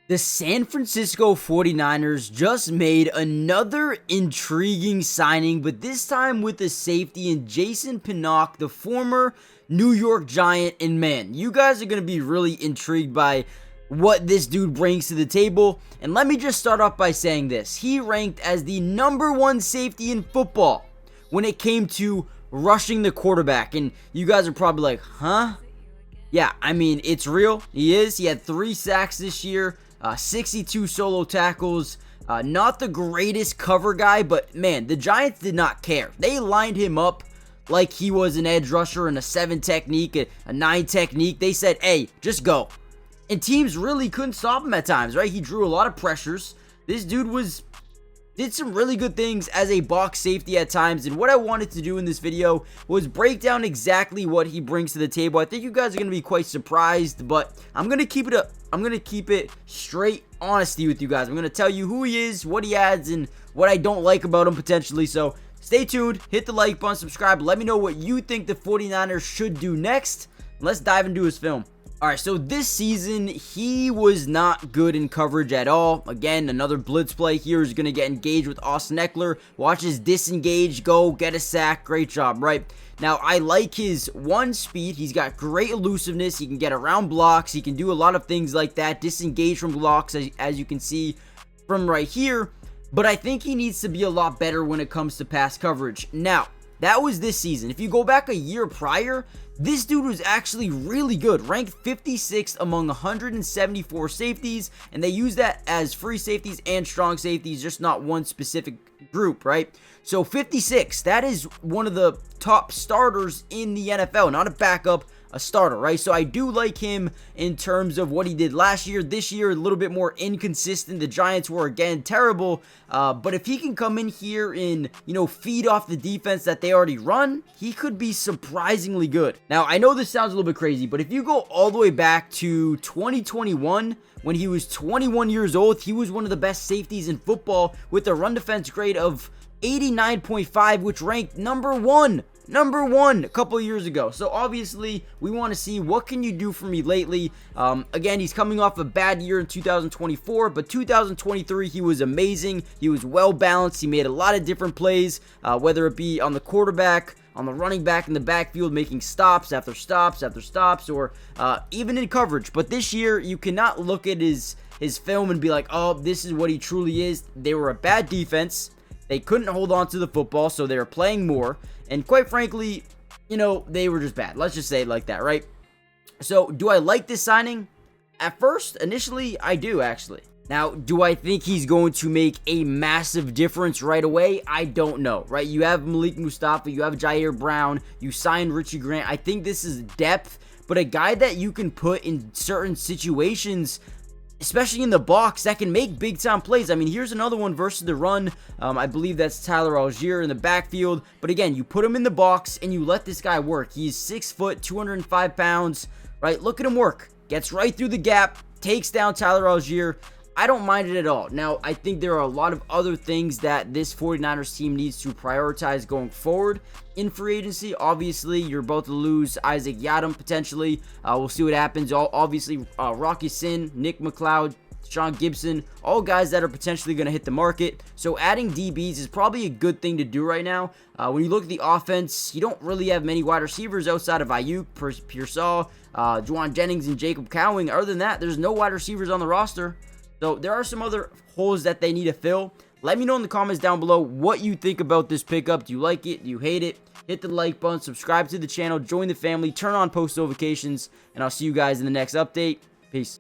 The San Francisco 49ers just made another intriguing signing, but this time with a safety in Jason Pinnock, the former New York Giant. And man, you guys are going to be really intrigued by what this dude brings to the table. And let me just start off by saying this. He ranked as the #1 safety in football when it came to rushing the quarterback. And you guys are probably like, huh? Yeah, I mean, it's real. He is. He had 3 sacks this year. 62 solo tackles. Not the greatest cover guy, but man, the Giants did not care. They lined him up like he was an edge rusher in a 7 technique, a 9 technique. They said, hey, just go. And teams really couldn't stop him at times, right? He drew a lot of pressures. This dude did some really good things as a box safety at times. And what I wanted to do in this video was break down exactly what he brings to the table. I think you guys are going to be quite surprised, but I'm going to keep it straight honesty with you guys. I'm going to tell you who he is, what he adds, and what I don't like about him potentially. So stay tuned, hit the like button, subscribe. Let me know what you think the 49ers should do next. Let's dive into his film. Alright, so this season, he was not good in coverage at all. Again, another blitz play here is going to get engaged with Austin Eckler. Watch his disengage, go, get a sack. Great job, right? Now, I like his speed. He's got great elusiveness. He can get around blocks. He can do a lot of things like that. Disengage from blocks, as you can see from right here. But I think he needs to be a lot better when it comes to pass coverage. Now, that was this season. If you go back a year prior, this dude was actually really good, ranked 56th among 174 safeties, and they use that as free safeties and strong safeties, just not one specific group, right? So 56, that is one of the top starters in the NFL, not a backup, a starter, right? So I do like him in terms of what he did last year. This year, a little bit more inconsistent. The Giants were, again, terrible. But if he can come in here and, feed off the defense that they already run, he could be surprisingly good. Now, I know this sounds a little bit crazy, but if you go all the way back to 2021, when he was 21 years old, he was one of the best safeties in football with a run defense grade of 89.5, which ranked number one a couple of years ago. So obviously we want to see what can you do for me lately. Again, he's coming off a bad year in 2024, but 2023 he was amazing. He was well balanced. He made a lot of different plays, whether it be on the quarterback, on the running back in the backfield, making stops after stops after stops, or even in coverage. But this year you cannot look at his film and be like, oh, this is what he truly is. They were a bad defense. They couldn't hold on to the football, so they were playing more. And quite frankly, they were just bad. Let's just say it like that, right? So, do I like this signing? At first, initially, I do, actually. Now, do I think he's going to make a massive difference right away? I don't know, right? You have Malik Mustafa, you have Jair Brown, you signed Richie Grant. I think this is depth, but a guy that you can put in certain situations, especially in the box, that can make big time plays. I mean, here's another one versus the run. I believe that's Tyler Algier in the backfield. But again, you put him in the box and you let this guy work. He's 6 foot, 205 pounds, right? Look at him work. Gets right through the gap, takes down Tyler Algier. I don't mind it at all. Now, I think there are a lot of other things that this 49ers team needs to prioritize going forward in free agency. Obviously, you're about to lose Isaac Yiadom potentially. We'll see what happens. Obviously, Rocky Sin, Nick McLeod, Sean Gibson, all guys that are potentially going to hit the market. So adding DBs is probably a good thing to do right now. When you look at the offense, you don't really have many wide receivers outside of Ayuk, Pearsall, Juwan Jennings, and Jacob Cowing. Other than that, there's no wide receivers on the roster. So there are some other holes that they need to fill. Let me know in the comments down below what you think about this pickup. Do you like it? Do you hate it? Hit the like button, subscribe to the channel, join the family, turn on post notifications, and I'll see you guys in the next update. Peace.